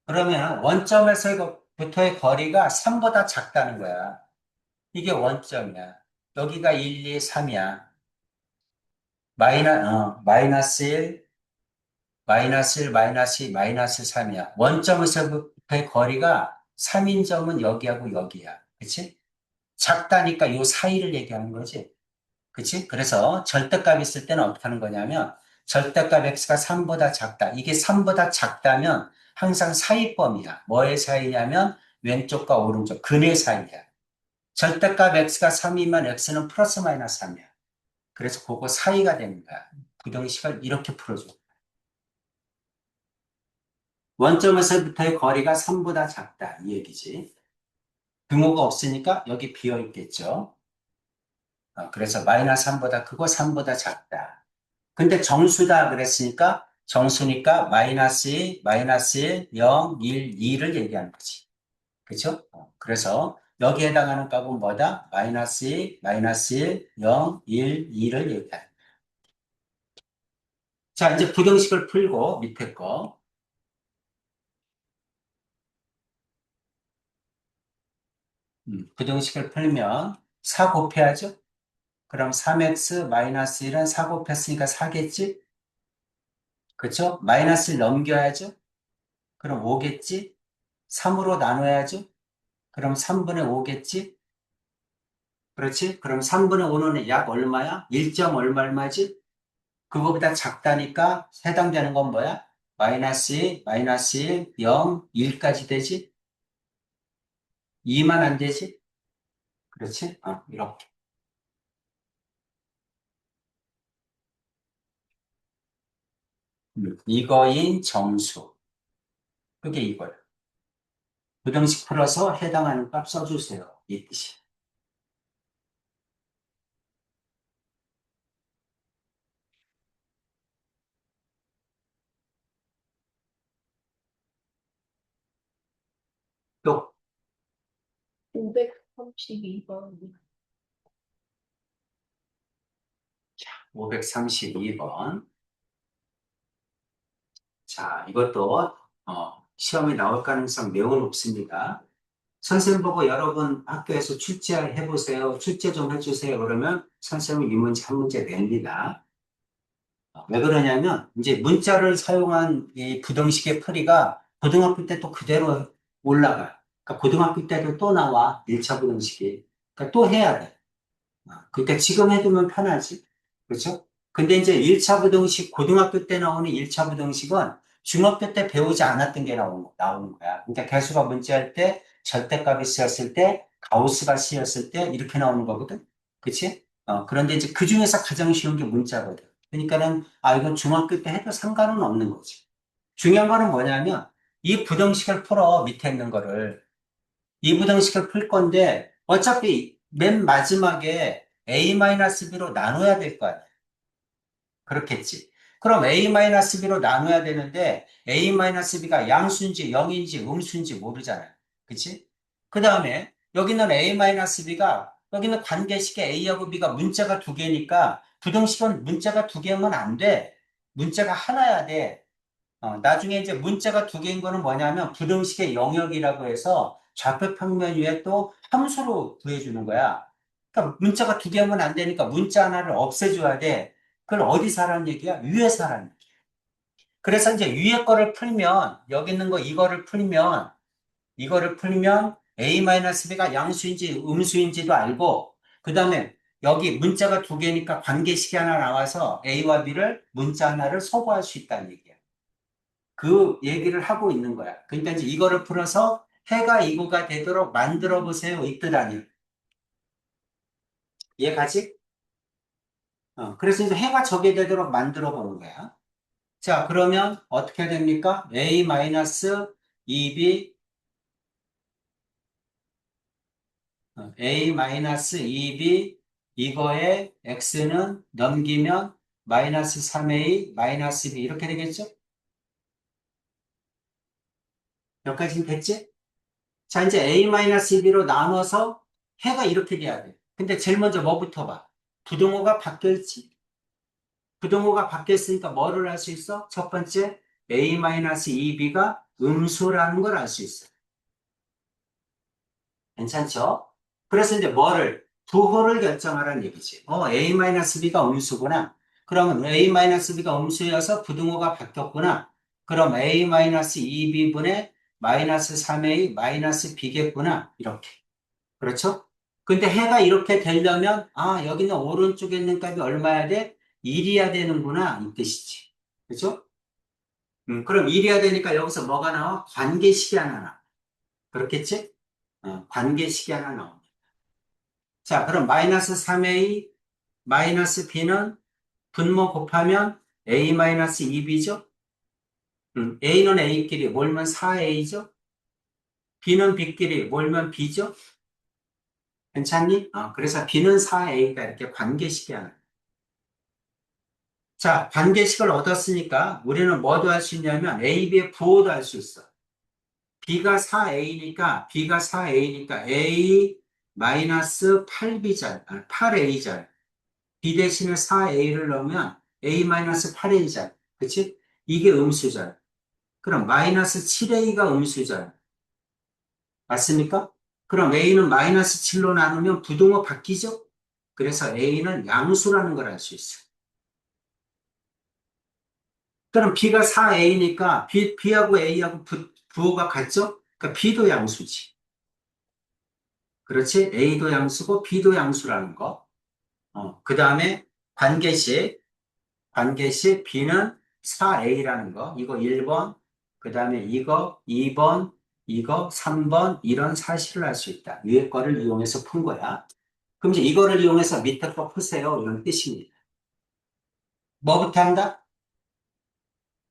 그러면 원점에서부터의 거리가 3보다 작다는 거야. 이게 원점이야. 여기가 1, 2, 3이야. 마이너스 1, 마이너스 1, 마이너스 2, 마이너스 3이야. 원점에서부터의 거리가 3인 점은 여기하고 여기야. 그치? 작다니까 요 사이를 얘기하는 거지. 그치? 그래서 절대값 있을 때는 어떻게 하는 거냐면, 절대값 x가 3보다 작다. 이게 3보다 작다면 항상 사이범위야. 뭐의 사이냐면 왼쪽과 오른쪽, 근의 사이야. 절대값 x가 3이면 x는 플러스 마이너스 3이야. 그래서 그거 사이가 되는 거야. 부등식을 이렇게 풀어줘. 원점에서부터의 거리가 3보다 작다. 이 얘기지. 등호가 없으니까 여기 비어 있겠죠. 그래서 마이너스 3보다 크고 3보다 작다. 근데 정수다 그랬으니까 정수니까 마이너스 2, 마이너스 1, 0, 1, 2를 얘기하는 거지. 그렇죠? 그래서 여기에 해당하는 값은 뭐다? 마이너스 2, 마이너스 1, 0, 1, 2를 얘기하는 거야. 자, 이제 부등식을 풀고 밑에 거. 부등식을 풀면 4 곱해야죠? 그럼 3x 마이너스 1은 4 곱했으니까 4겠지? 그렇죠? 마이너스 1 넘겨야죠? 그럼 5겠지? 3으로 나눠야죠? 그럼 3분의 5겠지? 그렇지? 그럼 3분의 5는 약 얼마야? 1점 얼마지? 그거보다 작다니까 해당되는 건 뭐야? 마이너스 2, 마이너스 1, 0, 1까지 되지? 2만 안 되지? 그렇지? 이렇게. 이거인 정수. 그게 이거야. 부등식 풀어서 해당하는 값 써주세요. 이 뜻이. 또 532번. 532번. 자, 이것도 시험에 나올 가능성 매우 높습니다. 선생님 보고 여러분 학교에서 출제해 보세요. 출제 좀 해주세요. 그러면 선생님이 이 문제 한 문제 냅니다. 왜 그러냐면 이제 문자를 사용한 이 부등식의 풀이가 고등학교 때 또 그대로 올라가. 그러니까 고등학교 때도 또 나와. 1차 부등식이. 그러니까 또 해야 돼. 그러니까 지금 해두면 편하지. 그렇죠? 근데 이제 1차 부등식, 고등학교 때 나오는 1차 부등식은 중학교 때 배우지 않았던 게 나오는 거야. 그러니까 개수가 문자일 때, 절대값이 쓰였을 때, 가우스가 쓰였을 때, 이렇게 나오는 거거든. 그치? 그런데 이제 그 중에서 가장 쉬운 게 문자거든. 그러니까는, 이건 중학교 때 해도 상관은 없는 거지. 중요한 거는 뭐냐면, 이 부등식을 풀어, 밑에 있는 거를. 이 부등식을 풀 건데 어차피 맨 마지막에 a-b로 나눠야 될 거 아니야. 그렇겠지. 그럼 a-b로 나눠야 되는데 a-b가 양수인지 0인지 음수인지 모르잖아요. 그치? 그 다음에 여기는 a-b가 여기는 관계식의 a하고 b가 문자가 두 개니까 부등식은 문자가 두 개면 안 돼. 문자가 하나야 돼. 나중에 이제 문자가 두 개인 거는 뭐냐면 부등식의 영역이라고 해서 좌표 평면 위에 또 함수로 구해주는 거야. 그러니까 문자가 두 개면 안 되니까 문자 하나를 없애줘야 돼. 그걸 어디서 하라는 얘기야? 위에서 하라는 얘기야. 그래서 이제 위에 거를 풀면 여기 있는 거 이거를 풀면 a-b가 양수인지 음수인지도 알고 그 다음에 여기 문자가 두 개니까 관계식이 하나 나와서 a와 b를 문자 하나를 소거할 수 있다는 얘기야. 그 얘기를 하고 있는 거야. 그러니까 이제 이거를 풀어서 해가 이거가 되도록 만들어 보세요. 이 뜻 아니에요. 이해가지? 그래서 이제 해가 저게 되도록 만들어 보는 거야. 자, 그러면 어떻게 됩니까? A-2B 이거에 x는 넘기면 마이너스 3a 마이너스 b 이렇게 되겠죠? 여기까지 됐지? 자, 이제 A-2B로 나눠서 해가 이렇게 돼야 돼. 근데 제일 먼저 뭐부터 봐? 부등호가 바뀌었지? 부등호가 바뀌었으니까 뭐를 할 수 있어? 첫 번째, A-2B가 음수라는 걸 알 수 있어요. 괜찮죠? 그래서 이제 뭐를, 부호를 결정하라는 얘기지. A-B가 음수구나. 그러면 A-B가 음수여서 부등호가 바뀌었구나. 그럼 A-2B분의 마이너스 3A 마이너스 B겠구나. 이렇게. 그렇죠? 근데 해가 이렇게 되려면, 여기는 오른쪽에 있는 값이 얼마야 돼? 1이야 되는구나. 이 뜻이지. 그렇죠? 그럼 1이야 되니까 여기서 뭐가 나와? 관계식이 하나 나와. 그렇겠지? 관계식이 하나 나와. 자, 그럼 마이너스 3a 마이너스 b는 분모 곱하면 a 마이너스 2b죠? a는 a끼리 몰면 4a죠? b는 b끼리 몰면 b죠? 괜찮니? 그래서 b는 4a가 이렇게 관계식이 하나. 자, 관계식을 얻었으니까 우리는 뭐도 할 수 있냐면 a, b의 부호도 할 수 있어. b가 4a니까 a 마이너스 8b잖아. 8a잖아. b 대신에 4a를 넣으면 a-8a잖아. 그치? 이게 음수잖아. 그럼 마이너스 7a가 음수잖아. 맞습니까? 그럼 a는 마이너스 7로 나누면 부등호 바뀌죠? 그래서 a는 양수라는 걸 알 수 있어. 그럼 b가 4a니까 b하고 a하고 부호가 같죠? 그러니까 b도 양수지. 그렇지? a도 양수고 b도 양수라는 거. 그 다음에 관계식. 관계식 B는 4A라는 거, 이거 1번, 그 다음에 이거 2번, 이거 3번, 이런 사실을 알 수 있다. 위에 거를 이용해서 푼 거야. 그럼 이제 이거를 이용해서 밑에 거 푸세요. 이런 뜻입니다. 뭐부터 한다?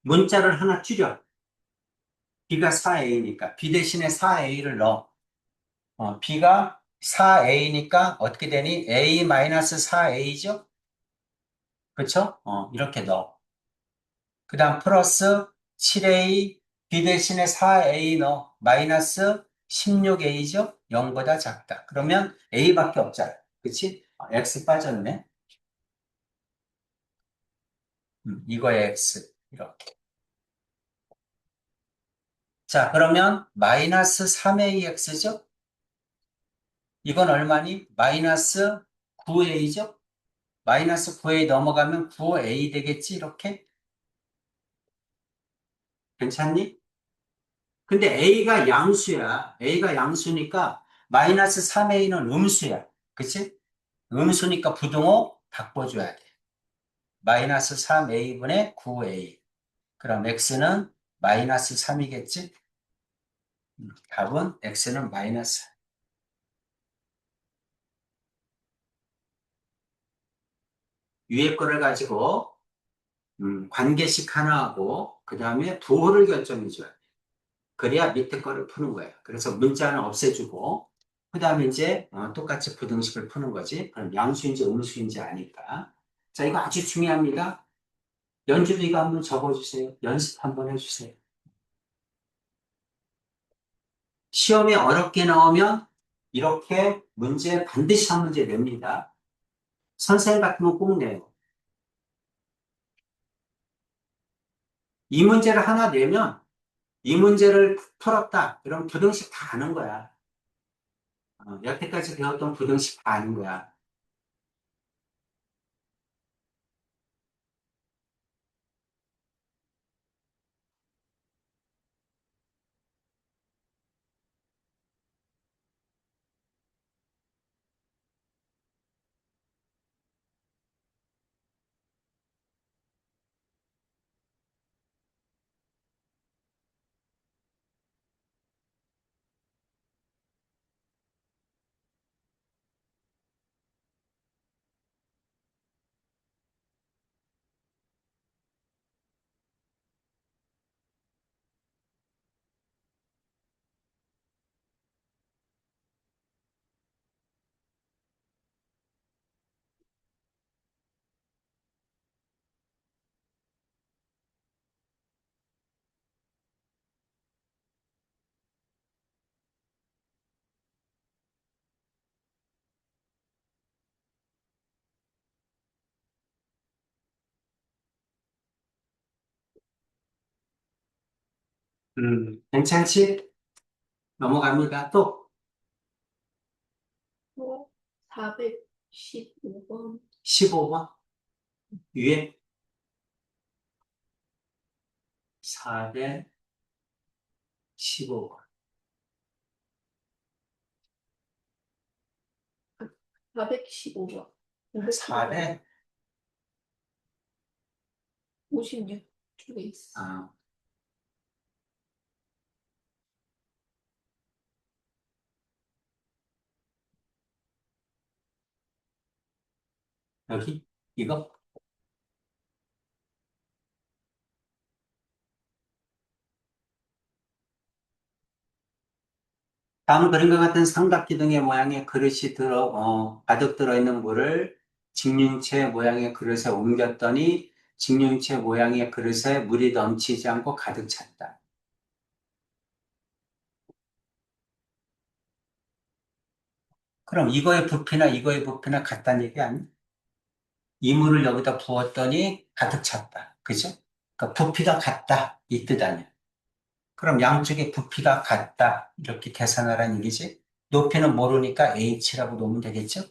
문자를 하나 줄여. B가 4A니까 B 대신에 4A를 넣어. B가 4A니까 어떻게 되니? A-4A죠? 그렇죠? 이렇게 넣어. 그 다음 플러스 7a, b 대신에 4a 넣어. 마이너스 16a죠? 0보다 작다. 그러면 a밖에 없잖아. 그치? x 빠졌네. 이거의 x. 이렇게. 자, 그러면 마이너스 3ax죠? 이건 얼마니? 마이너스 9a죠? 마이너스 9a 넘어가면 9a 되겠지? 이렇게? 괜찮니? 근데 a가 양수야. a가 양수니까 마이너스 3a는 음수야. 그치? 음수니까 부등호 바꿔줘야 돼. 마이너스 3a분의 9a. 그럼 x는 마이너스 3이겠지? 답은 x는 마이너스. 위에 거를 가지고 관계식 하나 하고 그 다음에 부호를 결정해 줘야 돼. 그래야 밑에 거를 푸는 거야. 그래서 문자는 없애주고 그 다음에 이제 똑같이 부등식을 푸는 거지. 그럼 양수인지 음수인지 아니까. 자, 이거 아주 중요합니다. 연주도 이거 한번 적어주세요. 연습 한번 해주세요. 시험에 어렵게 나오면 이렇게 문제 반드시 한 문제 냅니다. 선생님 같으면 꼭 내요. 이 문제를 하나 내면 이 문제를 풀었다. 그럼 부등식 다 아는 거야. 여태까지 배웠던 부등식 다 아는 거야. 괜찮지? 넘어갑니다. 또 415번. 15번 위에 415번 415번. 400 56쪽에 있어. 아, 여기 이거 다음 그림과 같은 삼각기둥의 모양의 그릇이 가득 들어있는 물을 직융체 모양의 그릇에 옮겼더니 직융체 모양의 그릇에 물이 넘치지 않고 가득 찼다. 그럼 이거의 부피나 이거의 부피나 같다는 얘기 아니야? 이 물을 여기다 부었더니 가득 찼다. 그죠? 그러니까 부피가 같다. 이 뜻 아니야. 그럼 양쪽의 부피가 같다. 이렇게 계산하라는 얘기지. 높이는 모르니까 h라고 놓으면 되겠죠?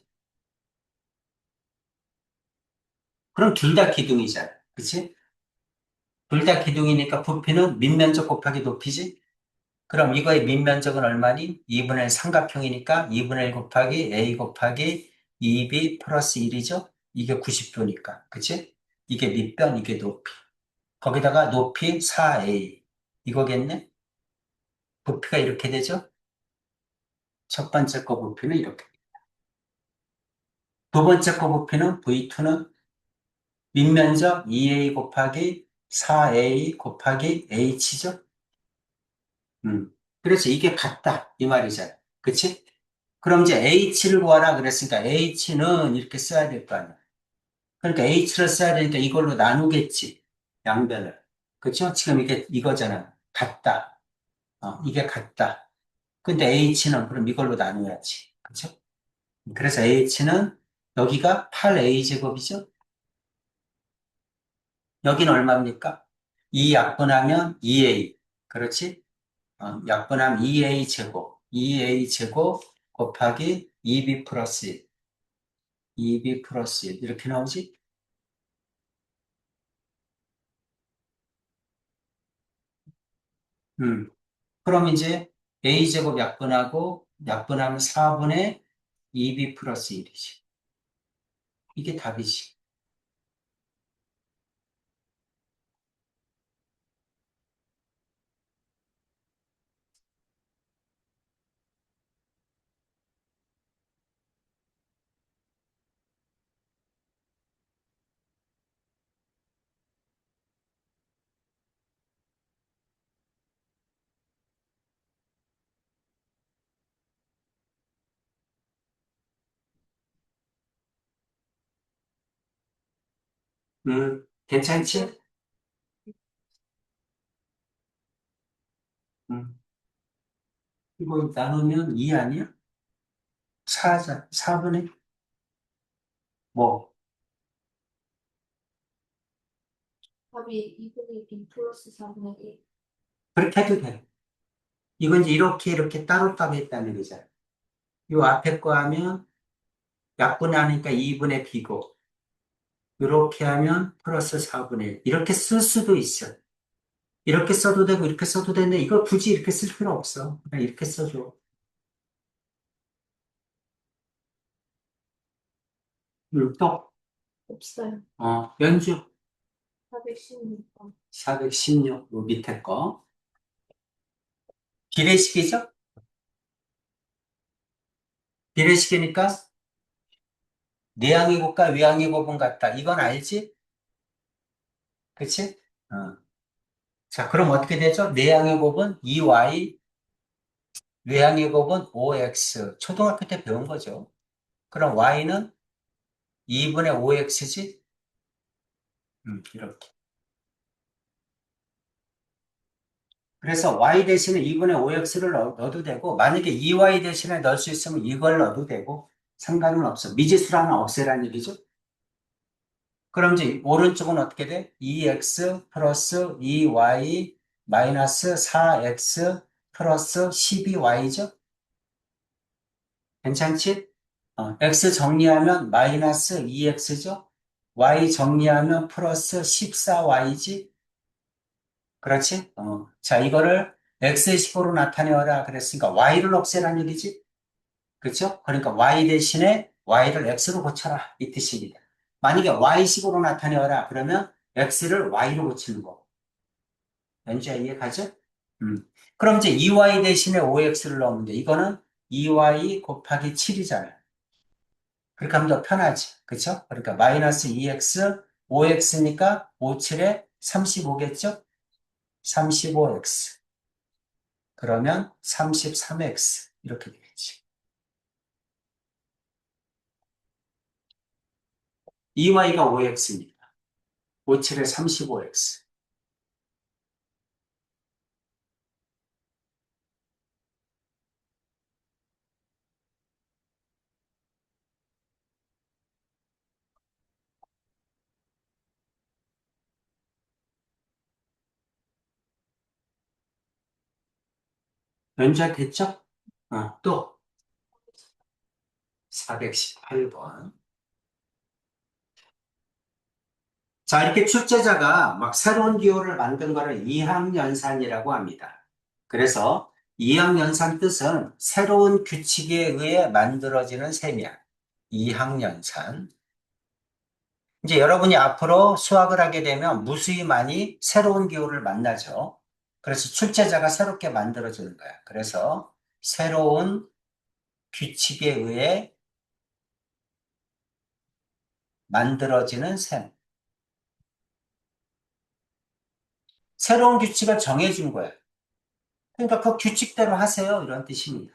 그럼 둘 다 기둥이잖아. 그치? 둘 다 기둥이니까 부피는 밑면적 곱하기 높이지? 그럼 이거의 밑면적은 얼마니? 2분의 1 삼각형이니까 2분의 1 곱하기 a 곱하기 2b 플러스 1이죠? 이게 90도니까. 그치? 이게 밑변, 이게 높이. 거기다가 높이 4a. 이거겠네? 부피가 이렇게 되죠? 첫 번째 거 부피는 이렇게. 두 번째 거 부피는 V2는 밑면적 2a 곱하기 4a 곱하기 h죠? 그래서 이게 같다. 이 말이잖아. 그치? 그럼 이제 h를 구하라 그랬으니까 h는 이렇게 써야 될 거 아니야. 그러니까 h를 써야 되니까 이걸로 나누겠지. 양변을. 그쵸? 지금 이게 이거잖아. 같다. 이게 같다. 근데 h는 그럼 이걸로 나눠야지. 그쵸? 그래서 h는 여기가 8a 제곱이죠? 여기는 얼마입니까? 2 약분하면 2a. 그렇지? 약분하면 2a 제곱. 2a 제곱 곱하기 2b 플러스 1. 2b 플러스 1. 이렇게 나오지? 음. 그럼 이제 a 제곱 약분하고 약분하면 4분의 2b 플러스 1이지. 이게 답이지. 괜찮지? 음. 이거 나누면 2 아니야? 4자, 4분의 뭐, 답이 2분의 2 플러스 4분의 1. 그렇게 해도 돼. 이건 이제 이렇게 따로따로 했다는 거잖아. 요 앞에 거 하면 약분하니까 2분의 b고, 이렇게 하면 플러스 4분의 1. 이렇게 쓸 수도 있어. 이렇게 써도 되고, 이렇게 써도 되는데, 이거 굳이 이렇게 쓸 필요 없어. 그냥 이렇게 써줘. 또, 없어요. 연주 416번. 416, 요 밑에 거. 비례식이죠? 비례식이니까 내항의 곱과 외항의 곱은 같다. 이건 알지? 그치? 어. 자, 그럼 어떻게 되죠? 내항의 곱은 2y, 외항의 곱은 5x. 초등학교 때 배운 거죠. 그럼 y는 2분의 5x지? 이렇게. 그래서 y 대신에 2분의 5x를 넣어도 되고, 만약에 2y 대신에 넣을 수 있으면 이걸 넣어도 되고, 상관은 없어. 미지수를 나 없애라는 얘기죠. 그럼 이제 오른쪽은 어떻게 돼? 2x 플러스 2y 마이너스 4x 플러스 12y죠? 괜찮지? x 정리하면 마이너스 2x죠? y 정리하면 플러스 14y지? 그렇지? 자, 이거를 x식으로 나타내어라 그랬으니까 y를 없애라는 얘기지? 그렇죠? 그러니까 y 대신에 y를 x로 고쳐라 이 뜻입니다. 만약에 y식으로 나타내어라 그러면 x를 y로 고치는 거. 연주야 이해 가죠? 음. 그럼 이제 2y 대신에 5x를 넣으면 돼. 이거는 2y 곱하기 7이잖아요. 그렇게 하면 더 편하지. 그쵸? 그러니까 마이너스 2x, 5x니까 5, 7에 35겠죠? 35x. 그러면 33x. 이렇게 되겠지. 2y가 5x입니다. 5, 7에 35x. 연주가 됐죠? 또 418번. 자, 이렇게 출제자가 막 새로운 기호를 만든 거를 이항연산이라고 합니다. 그래서 이항연산 뜻은 새로운 규칙에 의해 만들어지는 셈이야. 이항연산. 이제 여러분이 앞으로 수학을 하게 되면 무수히 많이 새로운 기호를 만나죠. 그래서 출제자가 새롭게 만들어지는 거야. 그래서 새로운 규칙에 의해 만들어지는 셈. 새로운 규칙을 정해준 거야. 그러니까 그 규칙대로 하세요. 이런 뜻입니다.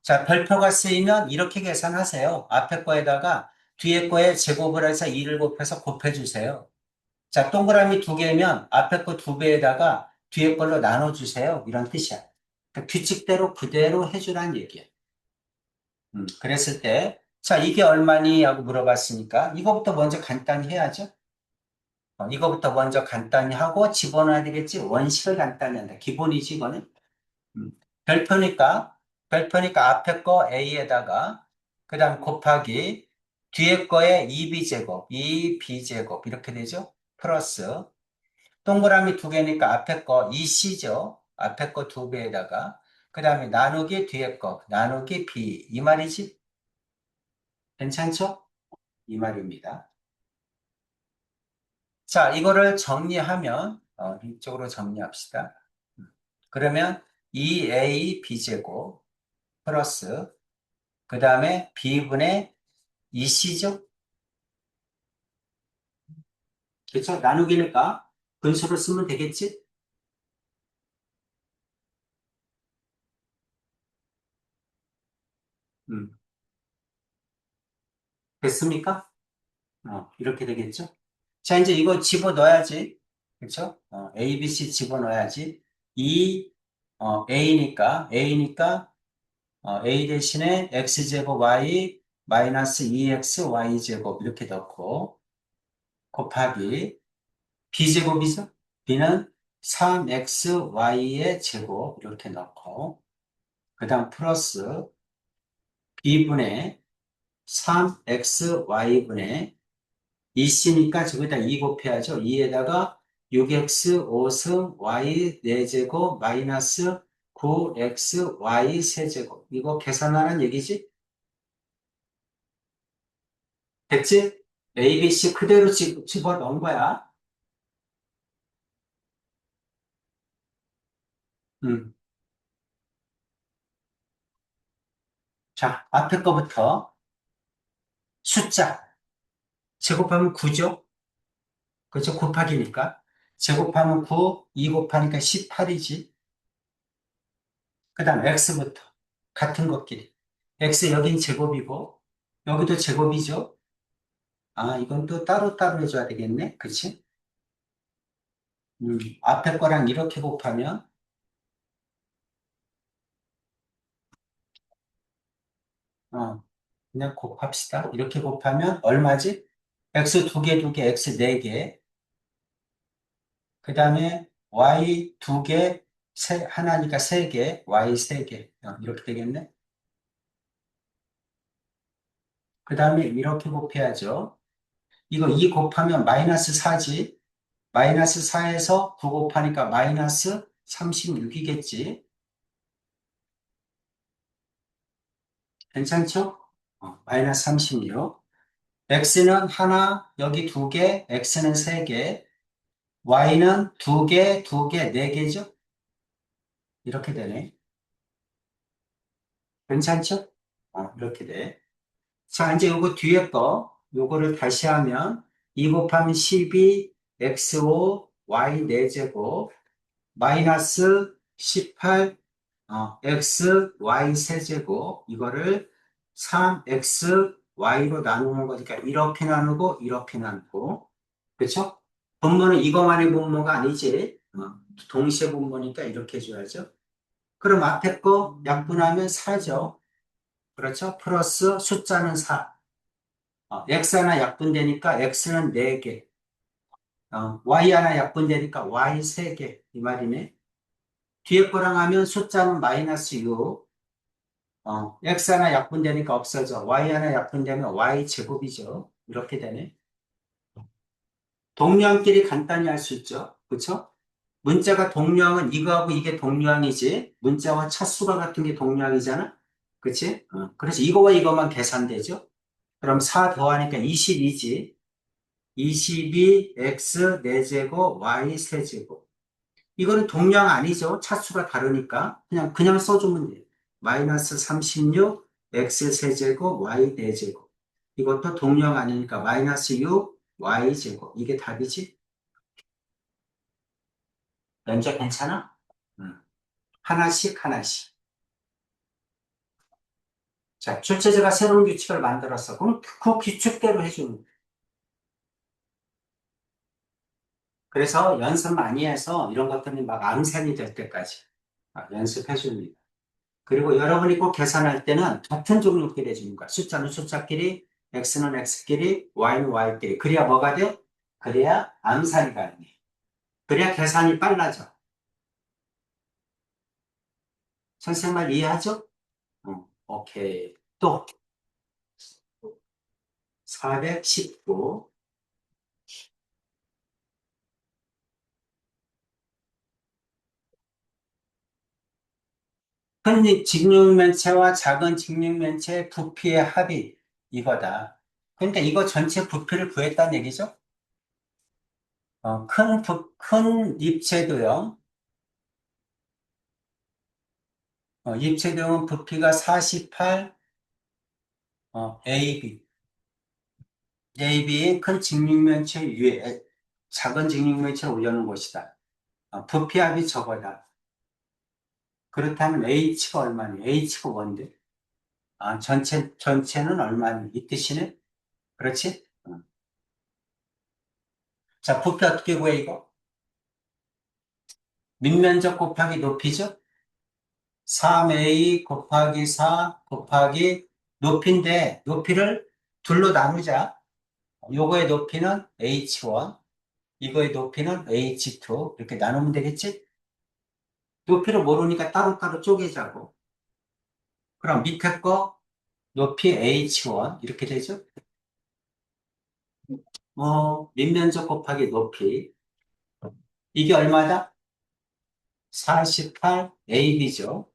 자, 별표가 쓰이면 이렇게 계산하세요. 앞에 거에다가 뒤에 거에 제곱을 해서 2를 곱해서 곱해주세요. 자, 동그라미 두 개면 앞에 거 두 배에다가 뒤에 걸로 나눠주세요. 이런 뜻이야. 그러니까 규칙대로 그대로 해주라는 얘기야. 그랬을 때, 자, 이게 얼마니? 하고 물어봤으니까 이거부터 먼저 간단히 해야죠. 이거부터 먼저 간단히 하고 집어넣어야 되겠지. 원식을 간단히 한다. 기본이지, 이거는. 음, 별표니까, 별표니까 앞에 거 A에다가, 그 다음 곱하기, 뒤에 거에 2b제곱, 2b제곱, 이렇게 되죠? 플러스, 동그라미 두 개니까 앞에 거 2c죠? 앞에 거 두 배에다가, 그 다음에 나누기 뒤에 거, 나누기 b. 이 말이지? 괜찮죠? 이 말입니다. 자, 이거를 정리하면, 이쪽으로 정리합시다. 그러면 2a b제곱, 플러스, 그 다음에 b분의 2c죠? 그렇죠? 나누기니까 분수로 쓰면 되겠지? 음, 됐습니까? 이렇게 되겠죠? 자, 이제 이거 집어넣어야지. 그렇죠? A, B, C 집어넣어야지. A니까, A 대신에 X제곱 Y 마이너스 2X Y제곱 이렇게 넣고, 곱하기 B제곱이죠? B는 3XY의 제곱 이렇게 넣고, 그 다음 플러스 B분의 3XY분의 2C니까 저기다 2 곱해야죠. 2에다가 6X 5승 Y 4제곱 마이너스 9X Y 세제곱. 이거 계산하라는 얘기지? 됐지? A, B, C 그대로 집어넣은 거야. 음. 자, 앞에 거부터 숫자. 제곱하면 9죠? 그렇죠? 곱하기니까. 제곱하면 9, 2 곱하니까 18이지. 그 다음 X부터. 같은 것끼리. X 여긴 제곱이고, 여기도 제곱이죠? 이건 또 따로따로 해줘야 되겠네. 그치? 앞에 거랑 이렇게 곱하면, 어, 그냥 곱합시다. 이렇게 곱하면 얼마지? X 두 개, X 네 개. 그 다음에 y 두 개, 하나니까 세 개, y 세 개. 이렇게 되겠네. 그 다음에 이렇게 곱해야죠. 이거 2 곱하면 마이너스 4지. 마이너스 4에서 9 곱하니까 마이너스 36이겠지. 괜찮죠? 마이너스 36. x는 하나, 여기 두 개, x는 세 개, y는 두 개, 두 개, 네 개죠? 이렇게 되네. 괜찮죠? 이렇게 돼. 자, 이제 요거 뒤에 거, 요거를 다시 하면 2 곱하면 12, x5, y 4제곱, 마이너스 18, x, y 세제곱, 이거를 3x, y로 나누는 거니까 이렇게 나누고, 이렇게 나누고, 그쵸? 분모는 이거만의 분모가 아니지. 동시에 분모니까 이렇게 해줘야죠. 그럼 앞에 거 약분하면 4죠. 그렇죠? 플러스 숫자는 4. x 하나 약분되니까 x는 4개. y 하나 약분되니까 y 3개. 이 말이네. 뒤에 거랑 하면 숫자는 마이너스 6. x 하나 약분되니까 없어져. y 하나 약분되면 y 제곱이죠. 이렇게 되네. 동량끼리 간단히 할 수 있죠. 그렇죠? 문자가 동량은 이거하고 이게 동량이지. 문자와 차수가 같은 게 동량이잖아. 그치? 그래서 이거와 이거만 계산되죠. 그럼 4 더하니까 22지. 22 x 4제곱 y 세제곱. 이거는 동량 아니죠. 차수가 다르니까 그냥 써주면 돼요. 마이너스 36 x 세제곱 y 4제곱. 이것도 동량 아니니까 마이너스 6 y 제곱. 이게 답이지. 면적 괜찮아? 음. 하나씩 하나씩. 자, 출제자가 새로운 규칙을 만들었어. 그럼 그 규칙대로 해주는 거야. 그래서 연습 많이 해서 이런 것들이 막 암산이 될 때까지 연습해 줍니다. 그리고 여러분이 꼭 계산할 때는 같은 종류끼리 해주는 거야. 숫자는 숫자끼리, x는 x끼리, y는 y끼리. 그래야 뭐가 돼? 그래야 암산이 가능해. 그래야 계산이 빨라져. 선생님 말 이해하죠? 오케이. 또 419. 큰 직육면체와 작은 직육면체의 부피의 합이 이거다. 그러니까 이거 전체 부피를 구했다는 얘기죠? 큰 입체도형, 입체도형은 부피가 48, AB. AB의 큰 직육면체 위에 작은 직육면체를 올려놓은 것이다. 부피합이 저거다. 그렇다면 H가 얼마니? H가 뭔데? 전체는 얼마니? 이 뜻이네? 그렇지? 자, 부피 어떻게 구해, 이거? 밑면적 곱하기 높이죠? 3a 곱하기 4 곱하기 높이인데 높이를 둘로 나누자. 요거의 높이는 h1, 이거의 높이는 h2 이렇게 나누면 되겠지? 높이를 모르니까 따로따로 쪼개자고. 그럼 밑에 거 높이 h1 이렇게 되죠? 밑면적 곱하기 높이 이게 얼마다? 48ab죠.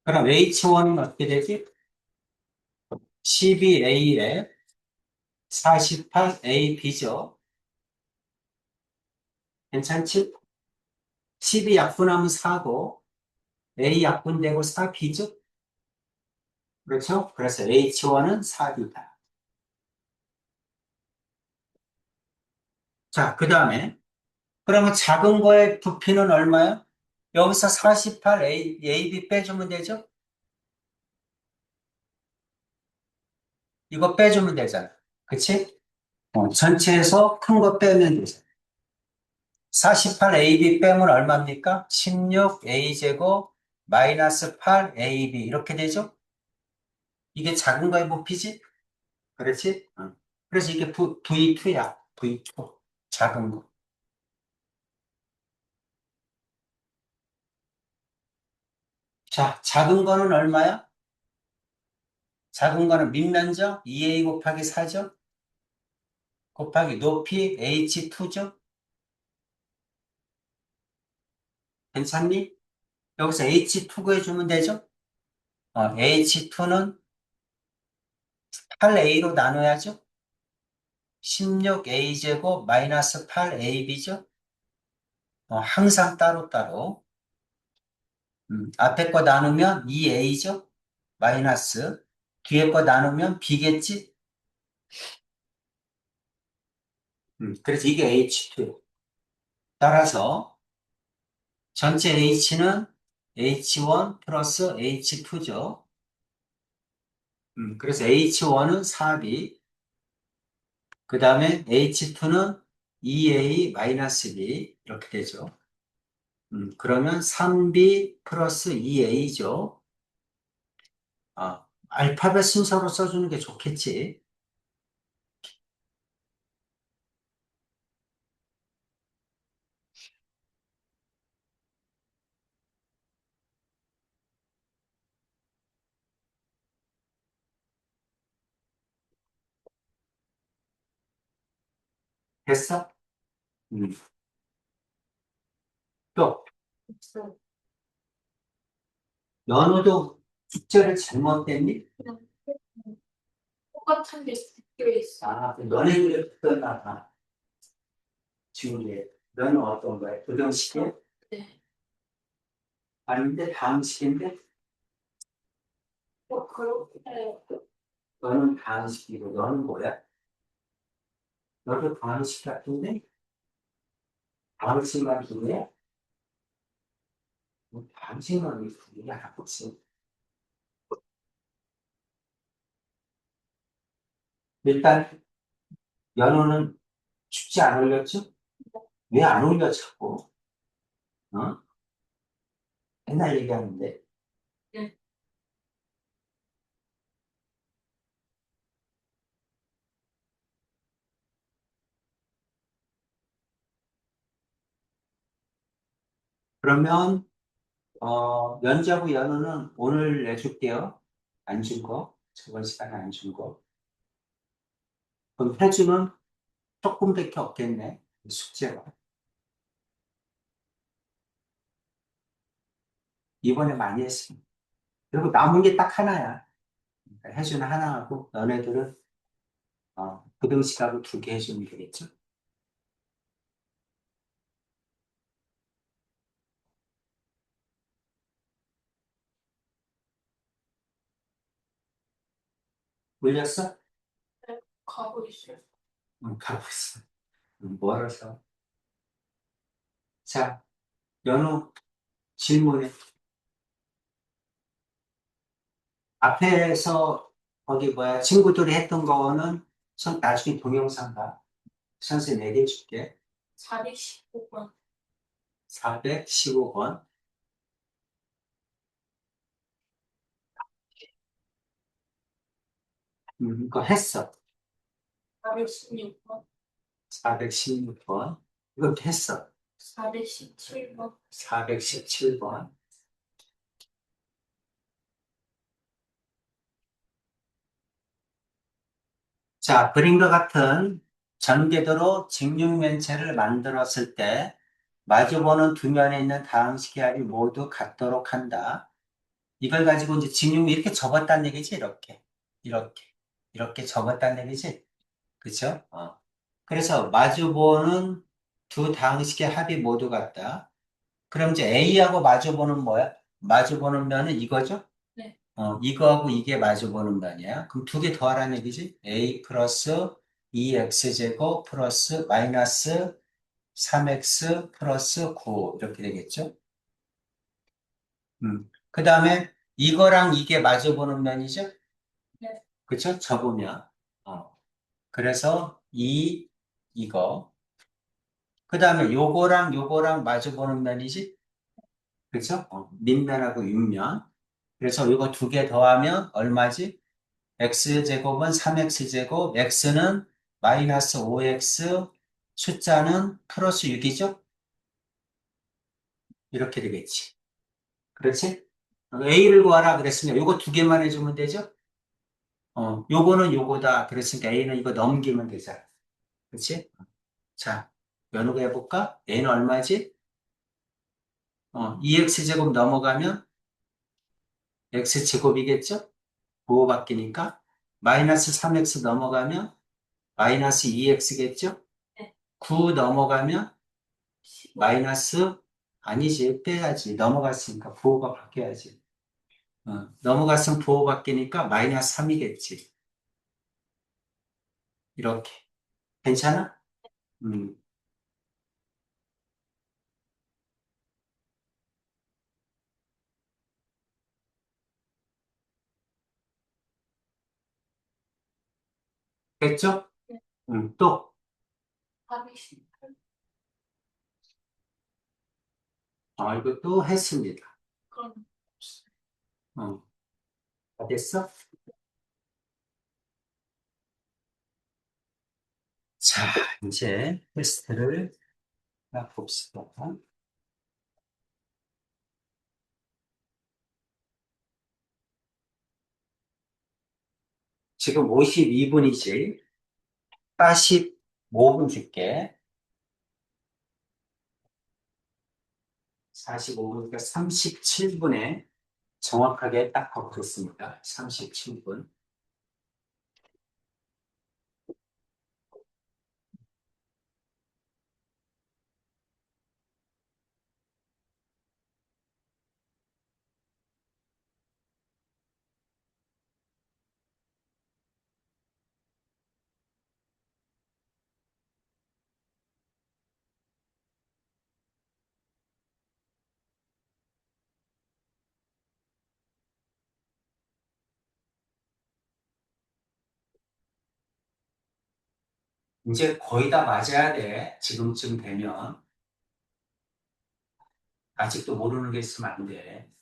그럼 h1은 어떻게 되지? 12a에 48ab죠. 괜찮지? 12 약분하면 4고, A 약분되고 4B죠? 그렇죠? 그래서 H1은 4B다. 자, 그 다음에, 그러면 작은 거의 부피는 얼마야? 여기서 48AB 빼주면 되죠? 이거 빼주면 되잖아. 그치? 전체에서 큰 거 빼면 되잖아. 48AB 빼면 얼마입니까? 16A제곱 마이너스 8AB 이렇게 되죠? 이게 작은 거의 부피지? 그렇지? 그래서 이게 V2야. V2. 작은 거. 자, 작은 거는 얼마야? 작은 거는 밑면적 2a 곱하기 4죠? 곱하기 높이 h2죠? 괜찮니? 여기서 h2 구해주면 되죠? h2는 8a로 나눠야죠? 16a 제곱 마이너스 8ab죠? 항상 따로따로. 앞에 거 나누면 2a죠? 마이너스. 뒤에 거 나누면 b겠지? 그래서 이게 h2. 따라서 전체 h는 h1 플러스 h2죠. 그래서 h1은 4b, 그 다음에 h2는 2a 마이너스 b 이렇게 되죠. 그러면 3b 플러스 2a죠. 알파벳 순서로 써주는 게 좋겠지. 됐어? 음. 또 없어요. 연우도 숙제를 잘못했니? 그냥 똑같은 게 섞여 있어. 너네들이 붙었나 봐. 지금 너는 어떤 거야? 부등식이야? 네. 아닌데 다항식인데? 그렇게 너는 다항식이고 너는 뭐야? 너도 다항식 같은데? 다항식만 두네? 다항식만 두는 게 아니지. 일단 연우는 숙제 안 올렸죠? 왜 안 올려 자꾸? 어? 맨날 얘기하는데. 네. 그러면 면접 후 연우는 오늘 내줄게요. 안 준 거. 저번 시간에 안 준 거. 그럼 혜주는 조금밖에 없겠네. 숙제가. 이번에 많이 했어. 그리고 남은 게 딱 하나야. 그러니까 혜주는 하나 하고 너네들은 부등식하고 2개 해주면 되겠죠. 올렸어? 가고 있어요. 응, 가고 있어. 멀어서. 자, 연우 질문해. 앞에서 거기 뭐야 친구들이 했던 거는 나중에 동영상 봐. 선생님 얘기해 줄게. 415번. 415번. 이거 했어. 416번. 416번. 이것도 했어. 417번. 417번. 자, 그림과 같은 전개도로 직육면체를 만들었을 때 마주보는 두 면에 있는 다항식의 합이 모두 같도록 한다. 이걸 가지고 이제 직육 이렇게 접었다는 얘기지, 이렇게. 이렇게. 이렇게 접었다는 얘기지. 그쵸? 그래서 마주보는 두 다항식의 합이 모두 같다. 그럼 이제 A하고 마주보는 뭐야? 마주보는 면은 이거죠? 네. 이거하고 이게 마주보는 면이야. 그럼 2개 더하라는 얘기지? A 플러스 2x제곱 플러스 마이너스 3x 플러스 9 이렇게 되겠죠? 그 다음에 이거랑 이게 마주보는 면이죠? 네. 그쵸? 접으면. 그래서 이거. 그 다음에 요거랑 마주보는 면이지? 그쵸? 밑면하고 윗면. 그래서 이거 2개 더하면 얼마지? x제곱은 3x제곱, x는 마이너스 5x, 숫자는 플러스 6이죠? 이렇게 되겠지. 그렇지? A를 구하라 그랬으니까 요거 두 개만 해주면 되죠? 요거는 요거다. 그랬으니까 A는 이거 넘기면 되잖아. 그렇지? 자, 연호가 해볼까? A는 얼마지? 2x제곱 넘어가면 x제곱이겠죠? 부호 바뀌니까. 마이너스 3x 넘어가면 마이너스 2x겠죠? 네. 9 넘어가면 15. 마이너스, 아니지, 빼야지. 넘어갔으니까 부호가 바뀌어야지. 넘어갔으면 부호 바뀌니까 마이너스 3이겠지. 이렇게. 괜찮아? 음, 됐죠? 네. 또, 답이 18. 이것도 했습니다. 그럼 어, 다 됐어? 자, 이제 테스트를 봅시다. 지금 52분이지. 45분 줄게. 45분이니까 37분에 정확하게 딱 바꾸겠습니다. 37분. 이제 거의 다 맞아야 돼. 지금쯤 되면. 아직도 모르는 게 있으면 안 돼.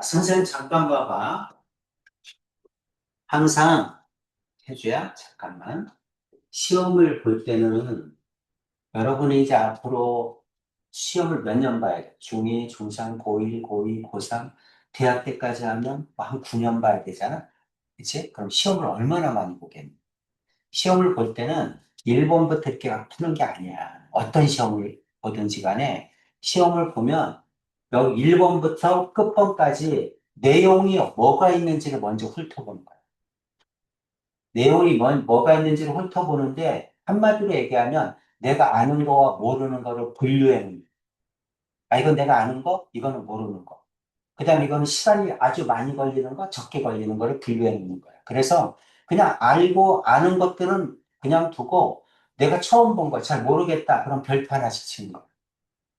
선생님 잠깐 봐봐. 항상 해줘야 잠깐만. 시험을 볼 때는 여러분이 이제 앞으로 시험을 몇 년 봐야 돼? 중2, 중3, 고1, 고2, 고3, 대학 때까지 하면 뭐한 9년 봐야 되잖아? 그치? 그럼 시험을 얼마나 많이 보겠니? 시험을 볼 때는 1번부터 이렇게 막 푸는 게 아니야. 어떤 시험을 보든지 간에 시험을 보면 여기 1번부터 끝번까지 내용이 뭐가 있는지를 먼저 훑어보는 거야. 내용이 뭐가 있는지를 훑어보는데 한마디로 얘기하면 내가 아는 거와 모르는 거를 분류해 놓는 거야. 이건 내가 아는 거, 이거는 모르는 거. 그 다음에 이거는 시간이 아주 많이 걸리는 거, 적게 걸리는 거를 분류해 놓는 거야. 그래서 그냥 알고 아는 것들은 그냥 두고 내가 처음 본 거 잘 모르겠다. 그럼 별표 하나씩 치는 거야.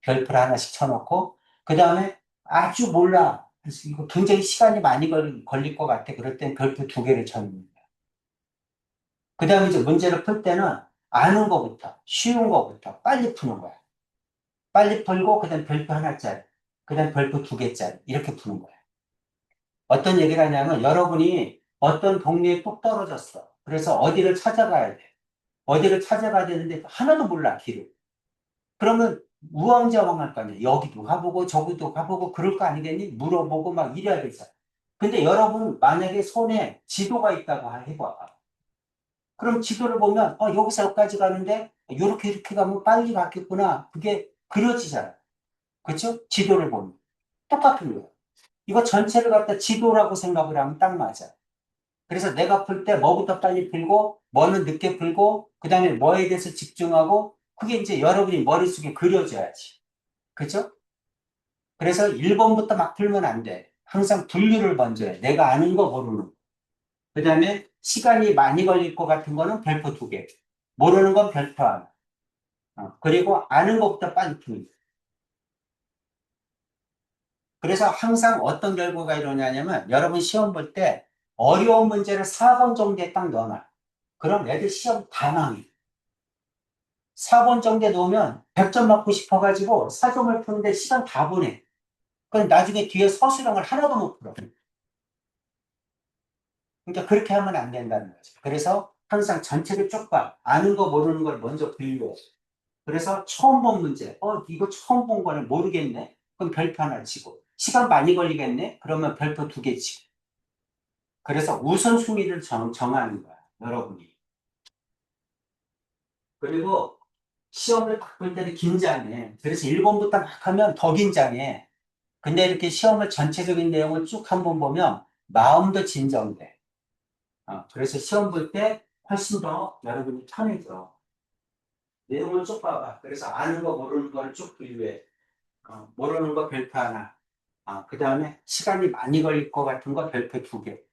별표를 하나씩 쳐놓고 그 다음에 아주 몰라. 그래서 이거 굉장히 시간이 많이 걸릴 것 같아. 그럴 땐 별표 두 개를 쳐놓는 거야. 그 다음에 이제 문제를 풀 때는 아는 거부터, 쉬운 거부터 빨리 푸는 거야. 빨리 풀고, 그 다음 별표 하나짜리, 그 다음 별표 두 개짜리, 이렇게 푸는 거야. 어떤 얘기를 하냐면, 여러분이 어떤 동네에 뚝 떨어졌어. 그래서 어디를 찾아가야 돼. 어디를 찾아가야 되는데 하나도 몰라, 길을. 그러면 우왕좌왕할 거 아니야. 여기도 가보고 저기도 가보고 그럴 거 아니겠니? 물어보고 막 이래야 되잖아. 근데 여러분 만약에 손에 지도가 있다고 해봐. 그럼 지도를 보면 여기서 여기까지 가는데 이렇게 이렇게 가면 빨리 갔겠구나. 그게 그려지잖아. 그렇죠? 지도를 보면 똑같은 거예요. 이거 전체를 갖다 지도라고 생각을 하면 딱 맞아. 그래서 내가 풀 때 뭐부터 빨리 풀고 뭐는 늦게 풀고 그다음에 뭐에 대해서 집중하고 그게 이제 여러분이 머릿속에 그려져야지. 그렇죠? 그래서 1번부터 막 풀면 안 돼. 항상 분류를 먼저 해. 내가 아는 거 모르는 거. 그다음에 시간이 많이 걸릴 것 같은 거는 별표 2개. 모르는 건 별표 하나. 그리고 아는 것부터 빨리 푸는 거. 그래서 항상 어떤 결과가 일어나냐면 여러분 시험 볼 때 어려운 문제를 4번 정도에 딱 넣어놔. 그럼 애들 시험 다 망해. 4번 정도에 놓으면 100점 맞고 싶어가지고 4점을 푸는데 시간 다 보내. 그럼 나중에 뒤에 서술형을 하나도 못 풀어. 그러니까 그렇게 하면 안 된다는 거죠. 그래서 항상 전체를 쭉 봐. 아는 거 모르는 걸 먼저 분류해. 그래서 처음 본 문제, 이거 처음 본 거는 모르겠네. 그럼 별표 하나 치고. 시간 많이 걸리겠네? 그러면 별표 2개 치고. 그래서 우선순위를 정하는 거야, 여러분이. 그리고 시험을 딱 볼 때는 긴장해. 그래서 1번부터 막 하면 더 긴장해. 근데 이렇게 시험을 전체적인 내용을 쭉 한번 보면 마음도 진정돼. 그래서 시험 볼 때 훨씬 더 여러분이 편해져. 내용을 쭉 봐봐. 그래서 아는 거 모르는 거를 쭉 분류해. 모르는 거 별표 하나. 그 다음에 시간이 많이 걸릴 것 같은 거 별표 2개.